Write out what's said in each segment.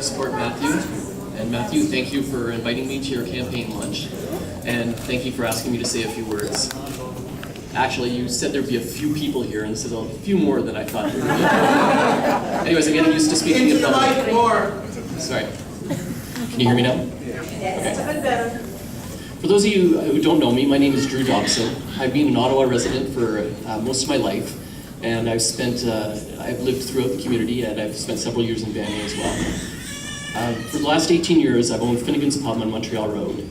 to support Matthew. And Matthew, thank you for inviting me to your campaign lunch. And thank you for asking me to say a few words. Actually, you said there'd be a few people here, and this is a few more than I thought there would be. Anyways, I'm getting used to speaking in public. Into the mic more. Sorry. Can you hear me now? Yes, a bit better. For those of you who don't know me, my name is Drew Dobson. I've been an Ottawa resident for most of my life, and I've lived throughout the community, and I've spent several years in Vanier as well. For the last 18 years, I've owned Finnegan's Pub on Montreal Road.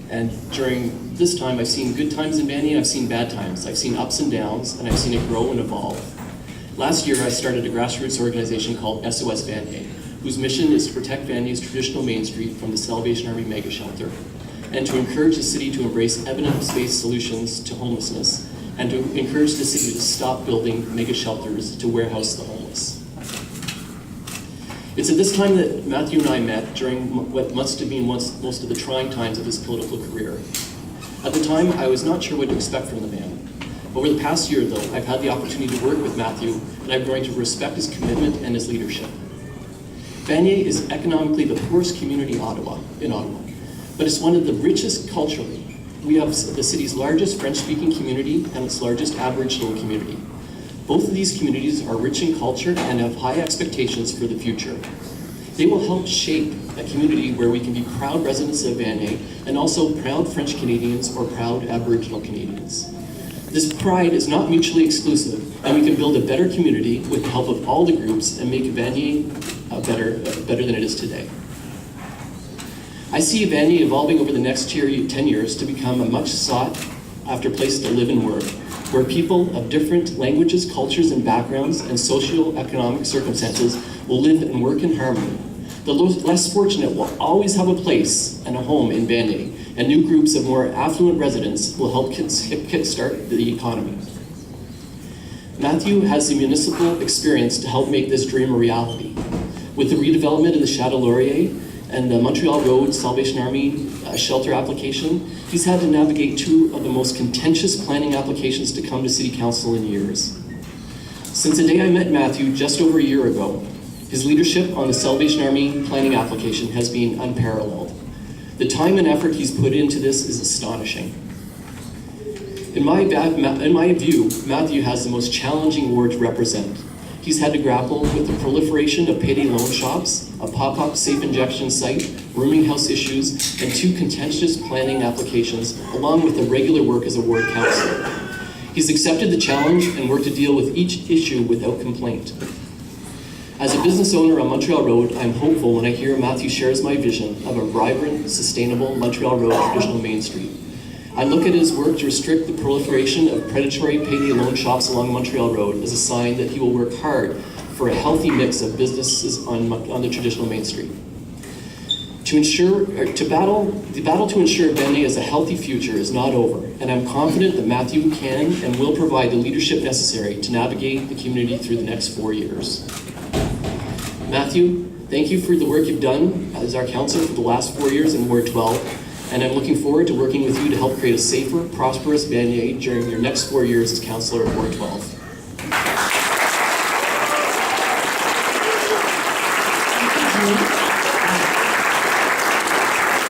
And during this time, I've seen good times in Vanier, I've seen bad times. I've seen ups and downs, and I've seen it grow and evolve. Last year, I started a grassroots organization called SOS Vanier, whose mission is to protect Vanier's traditional Main Street from the Salvation Army mega shelter, and to encourage the city to embrace evidence-based solutions to homelessness, and to encourage the city to stop building mega shelters to warehouse the homeless. It's at this time that Matthew and I met during what must have been most of the trying times of his political career. At the time, I was not sure what to expect from the man. Over the past year, though, I've had the opportunity to work with Matthew, and I've grown to respect his commitment and his leadership. Vanier is economically the poorest community in Ottawa, but it's one of the richest culturally. We have the city's largest French-speaking community and its largest Aboriginal community. Both of these communities are rich in culture and have high expectations for the future. They will help shape a community where we can be proud residents of Vanier and also proud French Canadians or proud Aboriginal Canadians. This pride is not mutually exclusive, and we can build a better community with the help of all the groups and make Vanier better than it is today. I see Vanier evolving over the next 10 years to become a much sought after place to live and work, where people of different languages, cultures, and backgrounds and socio-economic circumstances will live and work in harmony. The less fortunate will always have a place and a home in Vanier, and new groups of more affluent residents will help kickstart the economy. Matthew has the municipal experience to help make this dream a reality. With the redevelopment of the Chateau Laurier and the Montreal Road Salvation Army shelter application, he's had to navigate two of the most contentious planning applications to come to City Council in years. Since the day I met Matthew just over a year ago, his leadership on the Salvation Army planning application has been unparalleled. The time and effort he's put into this is astonishing. In my view, Matthew has the most challenging ward to represent. He's had to grapple with the proliferation of payday loan shops, a pop-up safe injection site, rooming house issues, and two contentious planning applications, along with the regular work as a ward councillor. He's accepted the challenge and worked to deal with each issue without complaint. As a business owner on Montreal Road, I'm hopeful when I hear Matthew shares my vision of a vibrant, sustainable Montreal Road traditional Main Street. I look at his work to restrict the proliferation of predatory payday loan shops along Montreal Road as a sign that he will work hard for a healthy mix of businesses on the traditional Main Street. The battle to ensure Vanier has a healthy future is not over, and I'm confident that Matthew can and will provide the leadership necessary to navigate the community through the next 4 years. Matthew, thank you for the work you've done as our councillor for the last 4 years in Ward 12. And I'm looking forward to working with you to help create a safer, prosperous Vanier during your next 4 years as councillor of Ward 12.